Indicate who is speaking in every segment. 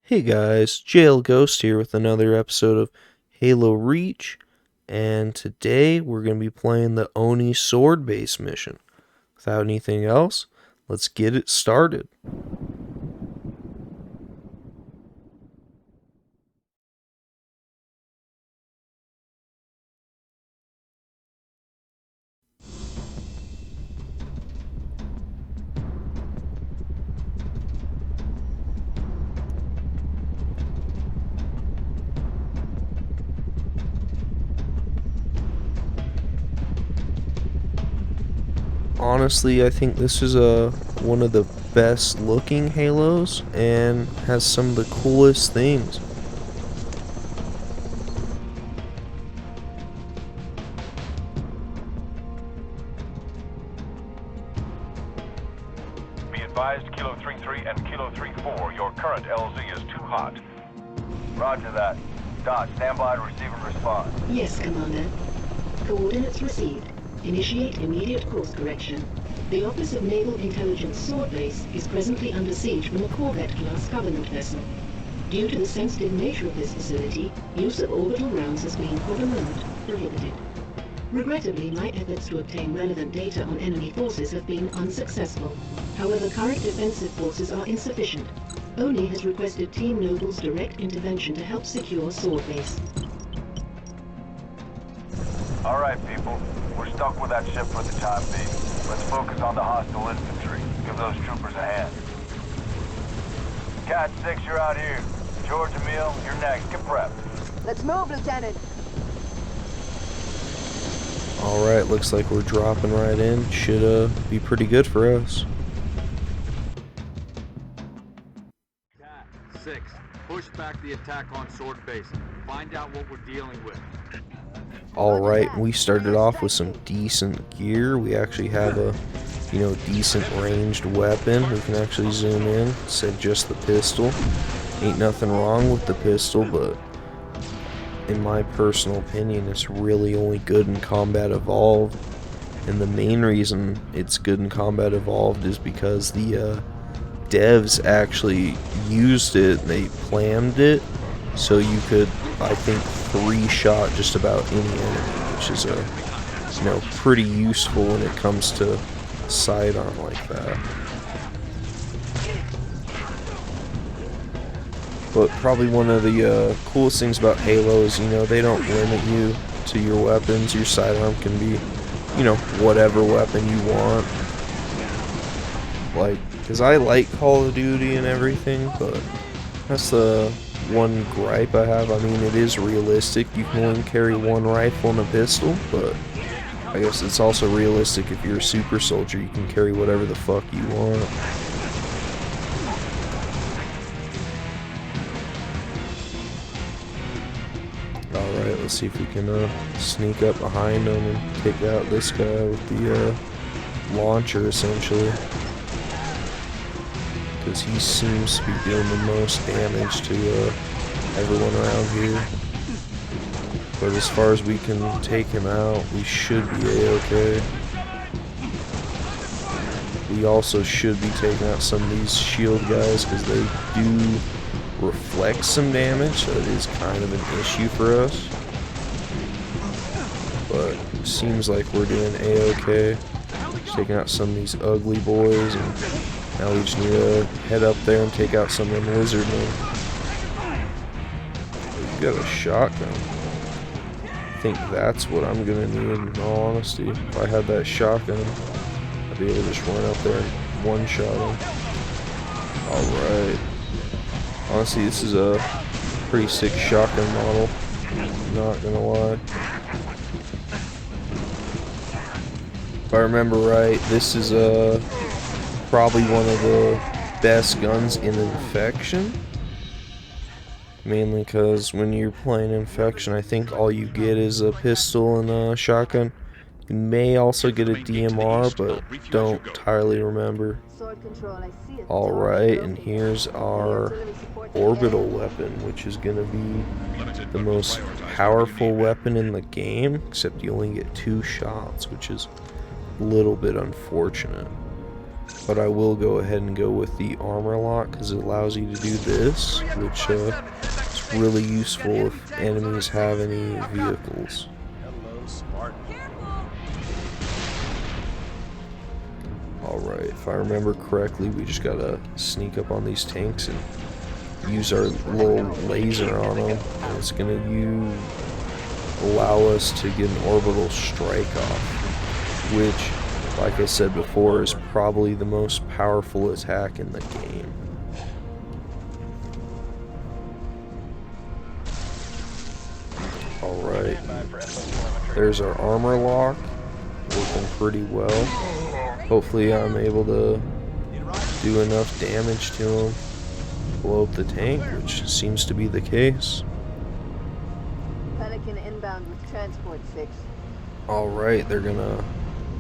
Speaker 1: Hey guys, Jlghost here with another episode of Halo Reach, and today we're going to be playing the Oni sword base mission. Without anything else, let's get it started. Honestly, I think this is one of the best looking Halos and has some of the coolest things.
Speaker 2: Be advised, Kilo 3-3 and Kilo 3-4, your current LZ is too hot. Roger that. Dot, stand by to receive and respond.
Speaker 3: Yes, Commander. Coordinates received. Initiate immediate course correction. The Office of Naval Intelligence Sword Base is presently under siege from a Corvette-class Covenant vessel. Due to the sensitive nature of this facility, use of orbital rounds has been, for the moment, prohibited. Regrettably, my efforts to obtain relevant data on enemy forces have been unsuccessful. However, current defensive forces are insufficient. ONI has requested Team Noble's direct intervention to help secure Sword Base.
Speaker 2: All right, people. We're stuck with that ship for the time being. Let's focus on the hostile infantry. Give those troopers a hand. Cat 6, you're out here. George, Emil, you're next. Get prepped.
Speaker 4: Let's move, Lieutenant.
Speaker 1: Alright, looks like we're dropping right in. Should be pretty good for us.
Speaker 5: Cat 6, push back the attack on Sword Base. Find out what we're dealing with.
Speaker 1: Alright, we started off with some decent gear. We actually have a, decent ranged weapon. We can actually zoom in. Said just the pistol. Ain't nothing wrong with the pistol, but in my personal opinion, it's really only good in Combat Evolved. And the main reason it's good in Combat Evolved is because the devs actually used it. They planned it so you could, I think, 3-shot just about any enemy, which is pretty useful when it comes to sidearm like that. But probably one of the coolest things about Halo is, they don't limit you to your weapons. Your sidearm can be, whatever weapon you want. Like, because I like Call of Duty and everything, but that's the one gripe I have. I mean, it is realistic. You can only carry one rifle and a pistol, but I guess it's also realistic if you're a super soldier, you can carry whatever the fuck you want. Alright, let's see if we can sneak up behind him and take out this guy with the launcher, essentially. Because he seems to be doing the most damage to everyone around here. But as far as we can take him out, we should be a-okay. We also should be taking out some of these shield guys because they do reflect some damage, so it is kind of an issue for us. But it seems like we're doing a-okay. Taking out some of these ugly boys, and now we just need to head up there and take out some of them lizard men. We've got a shotgun. I think that's what I'm gonna need, in all honesty. If I had that shotgun, I'd be able to just run up there and one-shot him. Alright. Honestly, this is a pretty sick shotgun model. Not gonna lie. If I remember right, this is probably one of the best guns in Infection. Mainly because when you're playing Infection, I think all you get is a pistol and a shotgun. You may also get a DMR, but don't entirely remember. Alright, and here's our orbital weapon, which is going to be the most powerful weapon in the game, except you only get 2 shots, which is a little bit unfortunate. but I will go ahead and go with the armor lock because it allows you to do this, which is really useful if enemies have any vehicles. Alright, if I remember correctly, we just gotta sneak up on these tanks and use our little laser on them, and it's gonna allow us to get an orbital strike off, which, like I said before, is probably the most powerful attack in the game. Alright, there's our armor lock, working pretty well. Hopefully I'm able to do enough damage to him, blow up the tank, which seems to be the case.
Speaker 4: Pelican inbound with transport 6.
Speaker 1: Alright, they're gonna...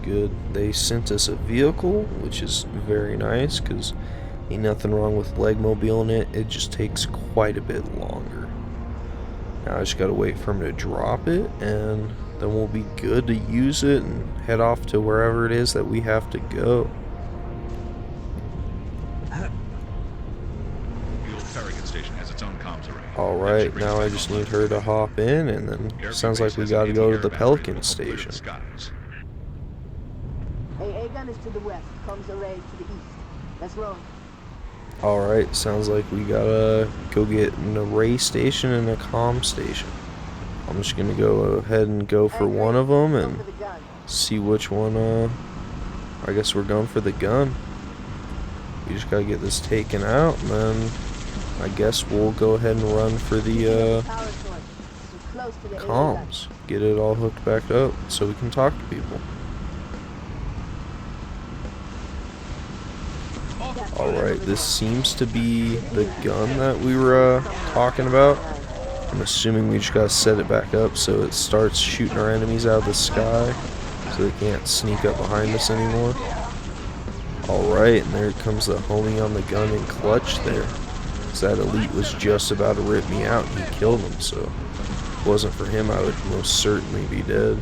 Speaker 1: Good. They sent us a vehicle, which is very nice, because ain't nothing wrong with legmobiling it. It just takes quite a bit longer. Now I just gotta wait for him to drop it, and then we'll be good to use it and head off to wherever it is that we have to go. Alright, now I just need her to hop in, and then sounds like we gotta go to the Pelican station.
Speaker 4: AA gun is to the west, comms array to the east. Let's roll.
Speaker 1: Alright, sounds like we gotta go get an array station and a comm station. I'm just gonna go ahead and go for one of them and see which one, I guess we're going for the gun. We just gotta get this taken out, and then I guess we'll go ahead and run for the comms. Get it all hooked back up so we can talk to people. Alright, this seems to be the gun that we were talking about. I'm assuming we just gotta set it back up so it starts shooting our enemies out of the sky so they can't sneak up behind us anymore. Alright, and there comes the homie on the gun in clutch there. That elite was just about to rip me out and he killed him, so if it wasn't for him I would most certainly be dead.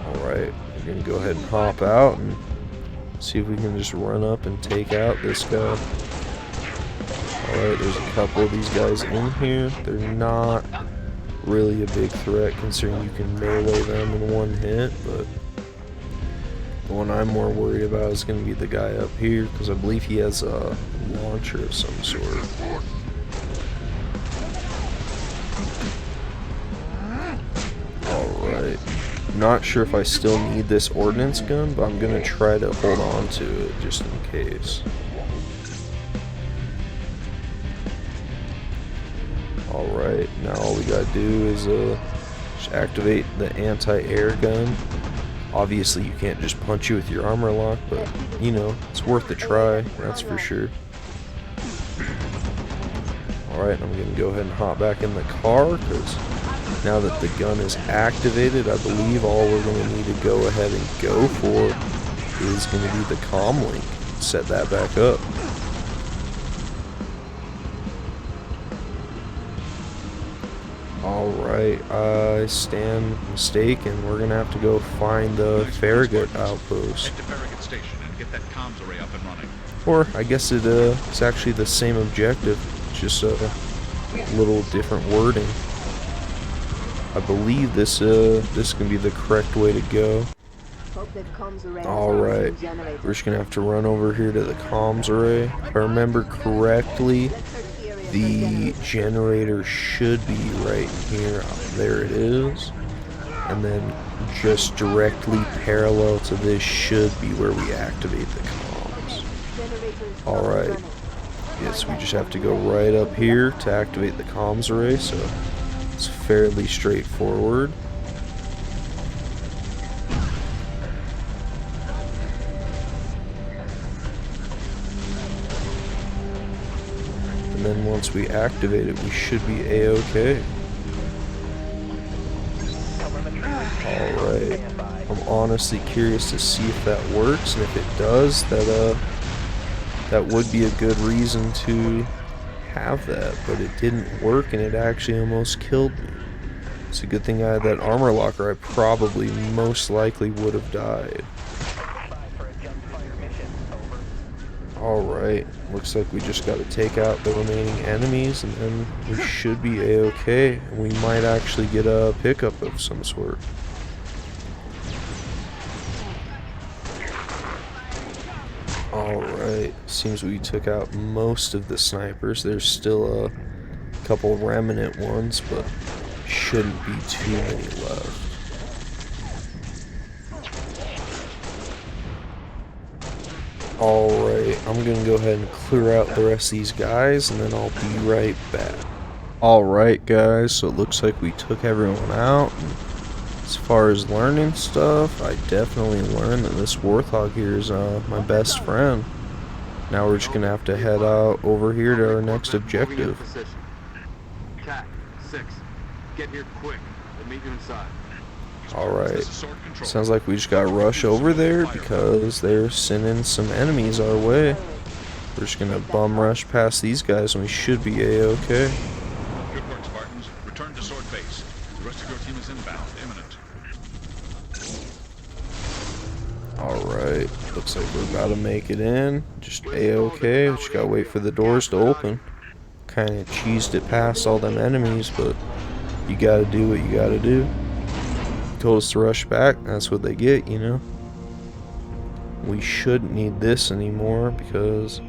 Speaker 1: Alright, we're gonna go ahead and hop out and see if we can just run up and take out this guy. Alright, there's a couple of these guys in here. They're not really a big threat considering you can melee them in one hit, but the one I'm more worried about is going to be the guy up here, because I believe he has a launcher of some sort. Alright. Not sure if I still need this ordnance gun, but I'm going to try to hold on to it just in case. Alright, now all we gotta do is just activate the anti-air gun. Obviously you can't just punch you with your armor lock, but you know, it's worth a try, that's for sure. Alright, I'm gonna go ahead and hop back in the car, because now that the gun is activated, I believe all we're gonna need to go ahead and go for is gonna be the comm link. Set that back up. Alright, I stand mistaken. We're gonna have to go find the Farragut outpost.
Speaker 6: Head to Farragut Station and get that comms array up and running.
Speaker 1: Or, I guess it's actually the same objective, just a little different wording. I believe this can be the correct way to go. Alright, we're just gonna have to run over here to the comms array. If I remember correctly, the generator should be right here. There it is. And then just directly parallel to this should be where we activate the comms. Alright. Yes, we just have to go right up here to activate the comms array, so it's fairly straightforward. And then once we activate it, we should be a-okay. Alright. I'm honestly curious to see if that works, and if it does, that would be a good reason to have that, but it didn't work and it actually almost killed me. It's a good thing I had that armor locker. I probably most likely would have died. Alright, looks like we just got to take out the remaining enemies and then we should be a-okay. We might actually get a pickup of some sort. Alright, seems we took out most of the snipers. There's still a couple remnant ones, but shouldn't be too many left. Alright, I'm gonna go ahead and clear out the rest of these guys and then I'll be right back. Alright guys, so it looks like we took everyone out. As far as learning stuff, I definitely learned that this Warthog here is my best friend. Now we're just gonna have to head out over here to our next objective.
Speaker 5: Cat 6, get here quick. We'll meet you inside.
Speaker 1: Alright, sounds like we just gotta rush over there because they're sending some enemies our way. We're just gonna bum rush past these guys and we should be a-okay.
Speaker 6: Good work, Spartans. Return to Sword Base. The rest of your team is inbound, imminent.
Speaker 1: Alright, looks like we're about to make it in. Just a-okay, we just gotta wait for the doors to open. Kinda cheesed it past all them enemies, but you gotta do what you gotta do. Told us to rush back, that's what they get, you know. We shouldn't need this anymore because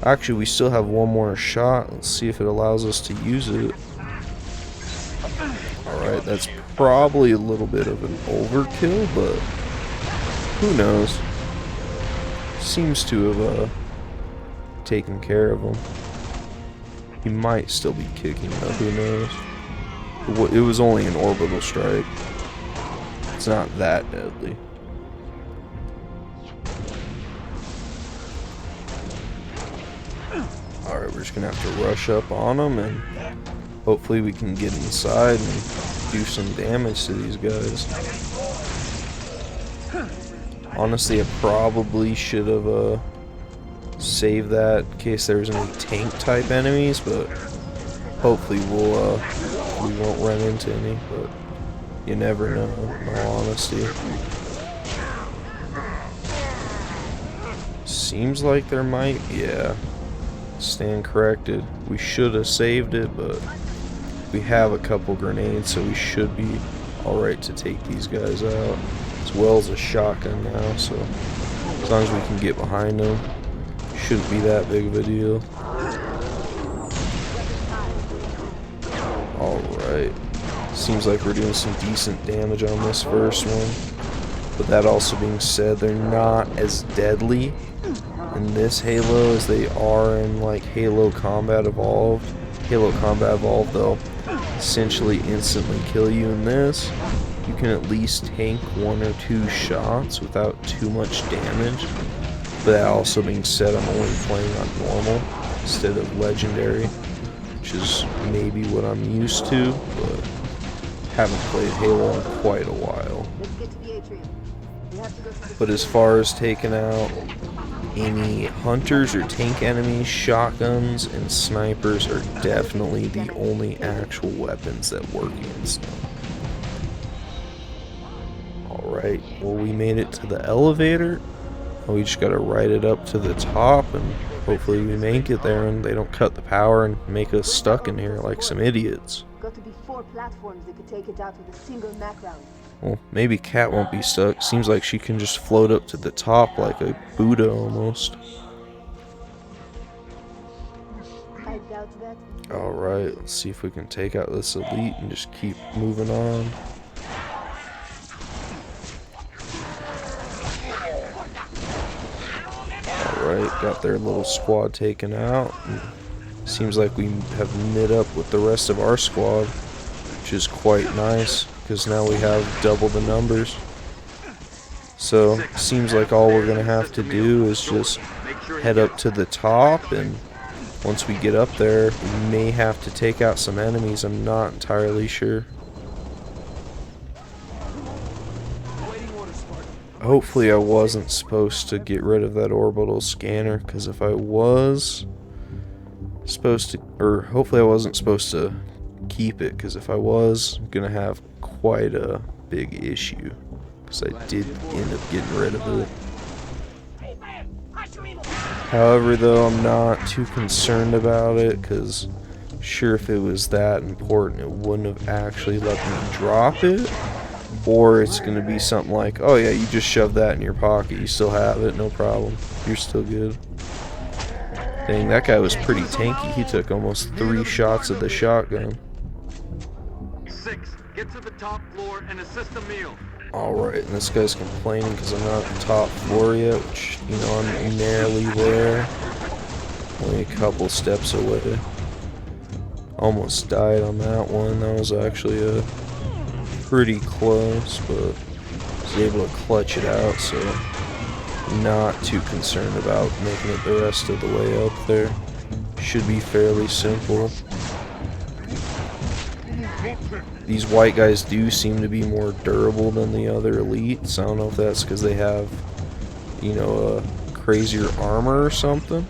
Speaker 1: actually we still have one more shot. Let's see if it allows us to use it. Alright, that's probably a little bit of an overkill, but who knows. Seems to have taken care of him. He might still be kicking though, who knows. It was only an orbital strike. It's not that deadly. Alright, we're just gonna have to rush up on them and hopefully we can get inside and do some damage to these guys. Honestly, I probably should have saved that in case there was any tank type enemies, but hopefully we won't run into any, but you never know, in all honesty. Seems like there might, yeah. Stand corrected. We should have saved it, but we have a couple grenades, so we should be alright to take these guys out. As well as a shotgun now, so as long as we can get behind them, shouldn't be that big of a deal. Alright. Seems like we're doing some decent damage on this first one. But that also being said, they're not as deadly in this Halo as they are in like Halo Combat Evolved. Halo Combat Evolved, they'll essentially instantly kill you. In this, you can at least tank 1 or 2 shots without too much damage. But that also being said, I'm only playing on normal instead of legendary, which is maybe what I'm used to, but haven't played Halo in quite a while. But as far as taking out any hunters or tank enemies, shotguns and snipers are definitely the only actual weapons that work against them. Alright, well, we made it to the elevator. We just gotta ride it up to the top and hopefully we make it there and they don't cut the power and make us stuck in here like some idiots.
Speaker 4: Got to be 4 platforms that could take it out with a single Mac round.
Speaker 1: Well, maybe Cat won't be stuck. Seems like she can just float up to the top like a Buddha almost.
Speaker 4: I doubt that.
Speaker 1: Alright, let's see if we can take out this elite and just keep moving on. Alright, got their little squad taken out. Seems like we have knit up with the rest of our squad, which is quite nice, because now we have double the numbers. So, seems like all we're going to have to do is just head up to the top, and once we get up there, we may have to take out some enemies. I'm not entirely sure. Hopefully I wasn't supposed to get rid of that orbital scanner, because if I was supposed to, or hopefully I wasn't supposed to keep it, because if I was, I'm gonna have quite a big issue, because I did end up getting rid of it. However, though, I'm not too concerned about it, because sure, if it was that important, it wouldn't have actually let me drop it. Or it's going to be something like, oh yeah, you just shove that in your pocket, you still have it, no problem, you're still good. Dang, that guy was pretty tanky. He took almost 3 shots of the shotgun.
Speaker 5: 6, get to the top floor and assist Emil.
Speaker 1: Alright, and this guy's complaining because I'm not at the top floor yet, which, you know, I'm narrowly there. Only a couple steps away. Almost died on that one. That was actually a pretty close, but was able to clutch it out, so not too concerned about making it the rest of the way up there. Should be fairly simple. These white guys do seem to be more durable than the other elites. I don't know if that's because they have, you know, a crazier armor or something.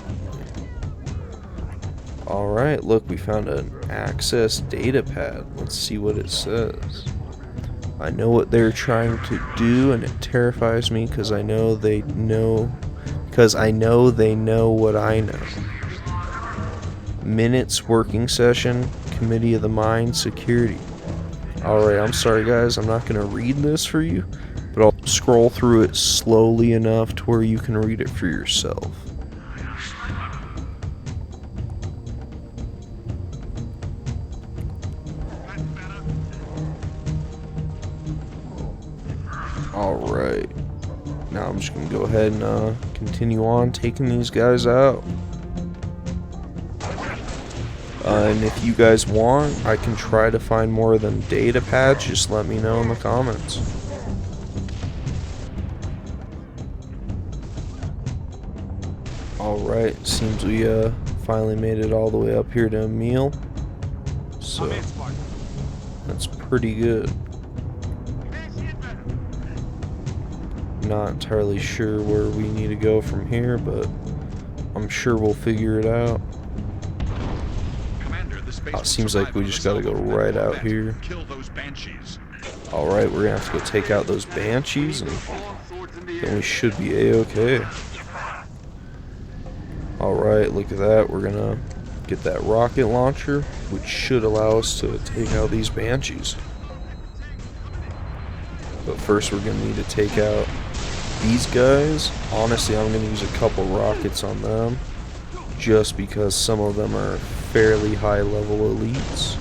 Speaker 1: Alright, look, we found an access data pad. Let's see what it says. I know what they're trying to do, and it terrifies me because I know they know what I know. Minutes, working session, Committee of the Mind, security. Alright, I'm sorry guys, I'm not going to read this for you, but I'll scroll through it slowly enough to where you can read it for yourself. Alright, now I'm just going to go ahead and continue on taking these guys out. And if you guys want, I can try to find more of them data pads. Just let me know in the comments. Alright, seems we finally made it all the way up here to Emil. So, that's pretty good. Not entirely sure where we need to go from here, but I'm sure we'll figure it out. Oh, it seems like we just gotta go right out here. Alright, we're gonna have to go take out those banshees, and then we should be a-okay. Alright, look at that. We're gonna get that rocket launcher, which should allow us to take out these banshees. But first we're gonna need to take out these guys. Honestly, I'm gonna use a couple rockets on them, just because some of them are fairly high level elites,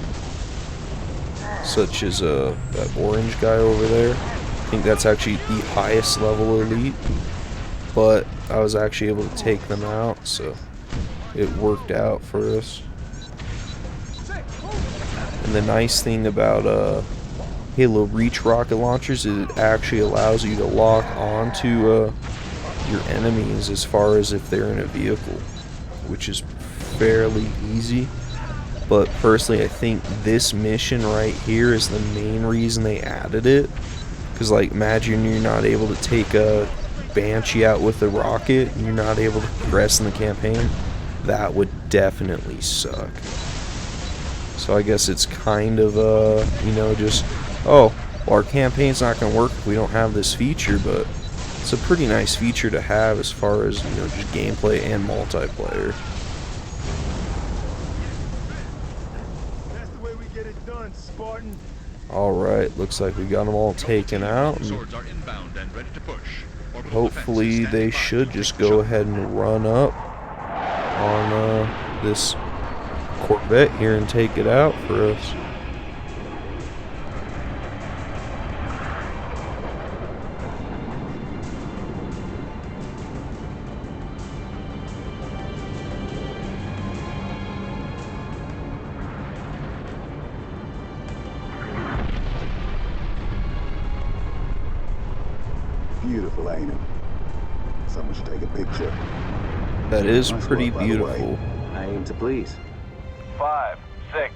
Speaker 1: such as that orange guy over there. I think that's actually the highest level elite, but I was actually able to take them out, so it worked out for us. And the nice thing about Halo Reach rocket launchers is it actually allows you to lock onto your enemies as far as if they're in a vehicle, which is fairly easy. But personally, I think this mission right here is the main reason they added it, because like imagine you're not able to take a Banshee out with a rocket and you're not able to progress in the campaign. That would definitely suck. So I guess it's kind of you know, just, oh, well, our campaign's not going to work if we don't have this feature, but it's a pretty nice feature to have as far as, you know, just gameplay and multiplayer.
Speaker 7: That's the way we get it done, Spartan.
Speaker 1: Alright, looks like we got them all taken out. Hopefully they should just go ahead and run up on this Corvette here and take it out for us.
Speaker 7: Beautiful, ain't it? Someone should take a picture.
Speaker 1: That is
Speaker 7: Nice
Speaker 1: pretty
Speaker 7: work, by the way.
Speaker 1: beautiful.
Speaker 8: I aim to please.
Speaker 2: 5, 6,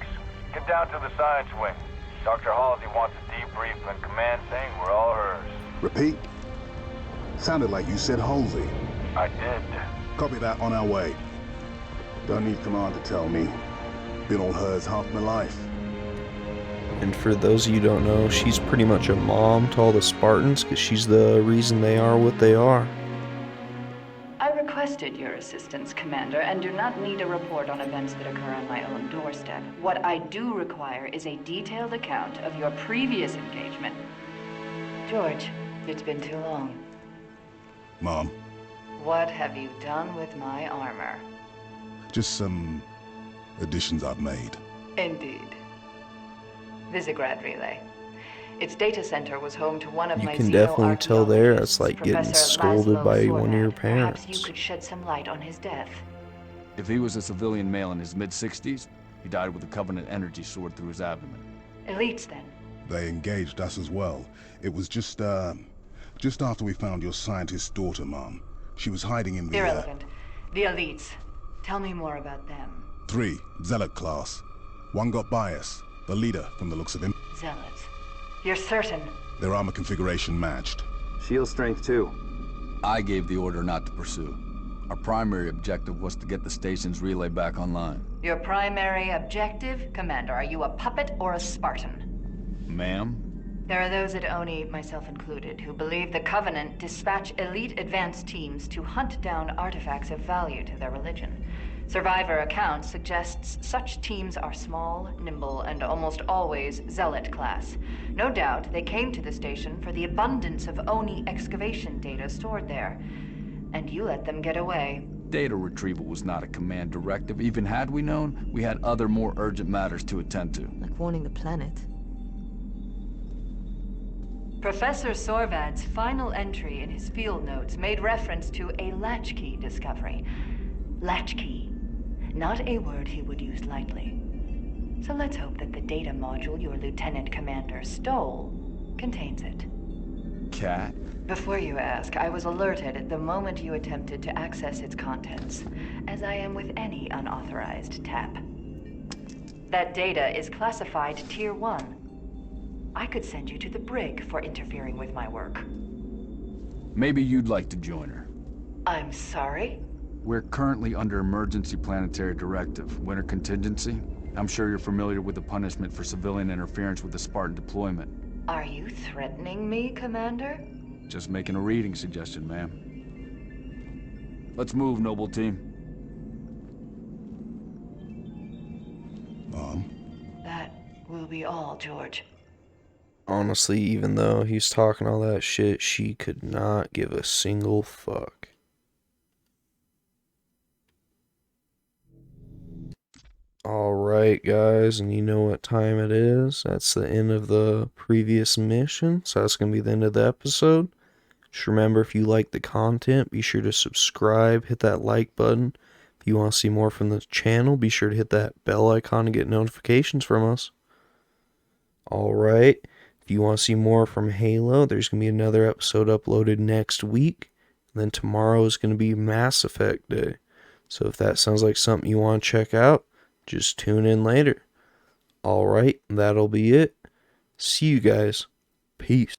Speaker 2: get down to the science wing. Dr. Halsey wants a debrief and command saying we're all hers.
Speaker 7: Repeat. Sounded like you said Halsey.
Speaker 2: I did.
Speaker 7: Copy that, on our way. Don't need command to tell me. Been on hers half my life.
Speaker 1: And for those of you who don't know, she's pretty much a mom to all the Spartans because she's the reason they are what they are.
Speaker 8: I requested your assistance, Commander, and do not need a report on events that occur on my own doorstep. What I do require is a detailed account of your previous engagement. George, it's been too long.
Speaker 9: Mom,
Speaker 8: What have you done with my armor?
Speaker 9: just some additions I've made.
Speaker 8: Indeed. Visegrad Relay. Its data center was home to one of
Speaker 1: You
Speaker 8: my
Speaker 1: can definitely tell there it's like getting
Speaker 8: Professor
Speaker 1: scolded
Speaker 8: Laszlo
Speaker 1: by
Speaker 8: Sorvat.
Speaker 1: one of your
Speaker 8: Perhaps you
Speaker 1: parents.
Speaker 8: could shed some light on his death.
Speaker 5: If he was a civilian male in his mid-60s, he died with a Covenant energy sword through his abdomen.
Speaker 8: Elites, then.
Speaker 9: They engaged us as well. It was just after we found your scientist's daughter, Mom. She was hiding in the,
Speaker 8: Irrelevant. The elites. Tell me more about them.
Speaker 9: 3, Zealot class. One got by us, the leader from the looks of him.
Speaker 8: Zealots. You're certain?
Speaker 9: Their armor configuration matched.
Speaker 5: Shield strength 2. I gave the order not to pursue. Our primary objective was to get the station's relay back online.
Speaker 8: Your primary objective? Commander, are you a puppet or a Spartan?
Speaker 5: Ma'am?
Speaker 8: There are those at ONI, myself included, who believe the Covenant dispatch elite advance teams to hunt down artifacts of value to their religion. Survivor accounts suggests such teams are small, nimble, and almost always Zealot class. No doubt they came to the station for the abundance of ONI excavation data stored there. And you let them get away.
Speaker 5: Data retrieval was not a command directive. Even had we known, we had other more urgent matters to attend to.
Speaker 4: Like warning the planet.
Speaker 8: Professor Sorvat's final entry in his field notes made reference to a latchkey discovery. Latchkey. Not a word he would use lightly. So let's hope that the data module your Lieutenant Commander stole contains it.
Speaker 5: Cat?
Speaker 8: Before you ask, I was alerted the moment you attempted to access its contents, as I am with any unauthorized tap. That data is classified Tier 1. I could send you to the brig for interfering with my work.
Speaker 5: Maybe you'd like to join her.
Speaker 8: I'm sorry?
Speaker 5: We're currently under emergency planetary directive, winter contingency. I'm sure you're familiar with the punishment for civilian interference with the Spartan deployment.
Speaker 8: Are you threatening me, Commander?
Speaker 5: Just making a reading suggestion, ma'am. Let's move, noble team.
Speaker 9: Mom?
Speaker 8: That will be all, George.
Speaker 1: Honestly, even though he's talking all that shit, she could not give a single fuck. Alright, guys, and you know what time it is. That's the end of the previous mission, so that's going to be the end of the episode. Just remember, if you like the content, be sure to subscribe, hit that like button. If you want to see more from the channel, be sure to hit that bell icon to get notifications from us. Alright, if you want to see more from Halo, there's going to be another episode uploaded next week. And then tomorrow is going to be Mass Effect Day. So if that sounds like something you want to check out, just tune in later. Alright, that'll be it. See you guys. Peace.